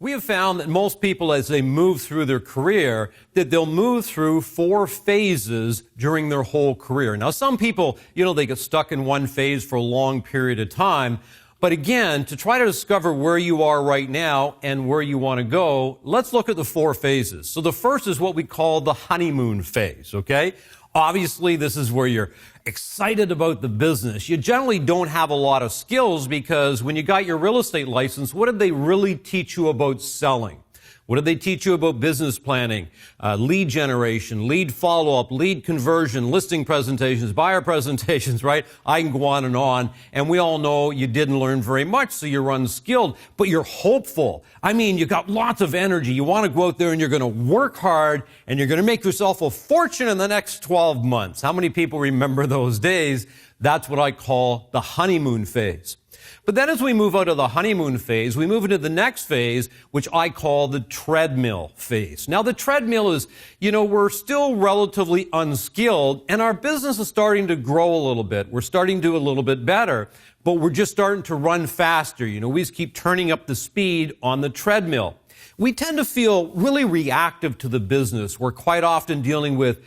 We have found that most people, as they move through their career, that they'll move through 4 phases during their whole career. Now, some people, they get stuck in one phase for a long period of time. But again, to try to discover where you are right now and where you want to go, let's look at the 4 phases. So the first is what we call the honeymoon phase, okay? Obviously, this is where you're excited about the business. You generally don't have a lot of skills because when you got your real estate license, what did they really teach you about selling? What did they teach you about business planning, lead generation, lead follow-up, lead conversion, listing presentations, buyer presentations, right? I can go on. And we all know you didn't learn very much, so you're unskilled, but you're hopeful. I mean, you got lots of energy. You want to go out there and you're going to work hard and you're going to make yourself a fortune in the next 12 months. How many people remember those days? That's what I call the honeymoon phase. But then as we move out of the honeymoon phase, we move into the next phase, which I call the treadmill phase. Now, the treadmill is, we're still relatively unskilled, and our business is starting to grow a little bit. We're starting to do a little bit better, but we're just starting to run faster. We just keep turning up the speed on the treadmill. We tend to feel really reactive to the business. We're quite often dealing with,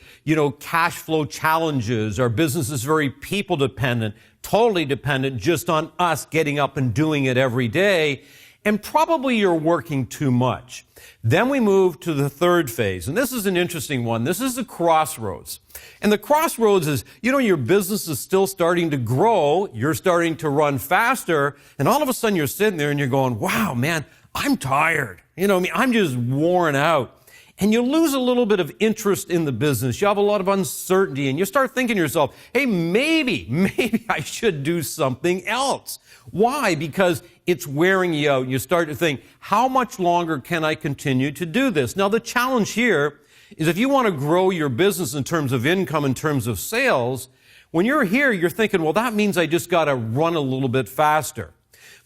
cash flow challenges. Our business is very people dependent, totally dependent just on us getting up and doing it every day. And probably you're working too much. Then we move to the third phase. And this is an interesting one. This is the crossroads. And the crossroads is, your business is still starting to grow. You're starting to run faster. And all of a sudden you're sitting there and you're going, wow, man, I'm tired. I'm just worn out. And you lose a little bit of interest in the business. You have a lot of uncertainty and you start thinking to yourself, hey, maybe I should do something else. Why? Because it's wearing you out. You start to think, how much longer can I continue to do this? Now, the challenge here is if you want to grow your business in terms of income, in terms of sales, when you're here, you're thinking, well, that means I just got to run a little bit faster.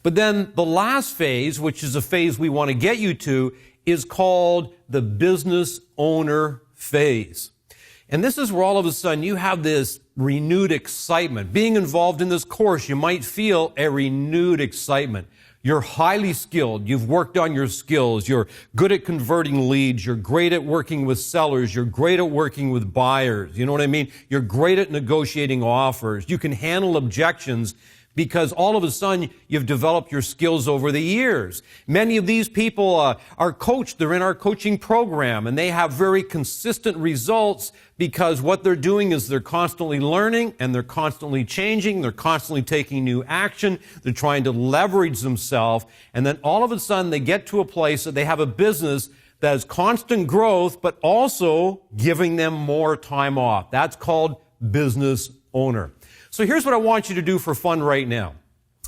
But then the last phase, which is a phase we want to get you to, is called the business owner phase. And this is where all of a sudden you have this renewed excitement. Being involved in this course, you might feel a renewed excitement. You're highly skilled. You've worked on your skills. You're good at converting leads. You're great at working with sellers. You're great at working with buyers. You know what I mean? You're great at negotiating offers. You can handle objections because all of a sudden you've developed your skills over the years. Many of these people are coached. They're in our coaching program, and they have very consistent results because what they're doing is they're constantly learning and they're constantly changing. They're constantly taking new action. They're trying to leverage themselves. And then all of a sudden they get to a place that they have a business that has constant growth, but also giving them more time off. That's called business owner. So here's what I want you to do for fun right now.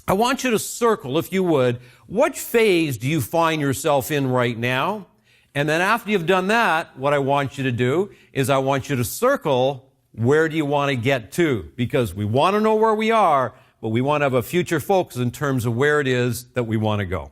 I want you to circle, if you would, what phase do you find yourself in right now? And then after you've done that, what I want you to do is I want you to circle where do you want to get to? Because we want to know where we are, but we want to have a future focus in terms of where it is that we want to go.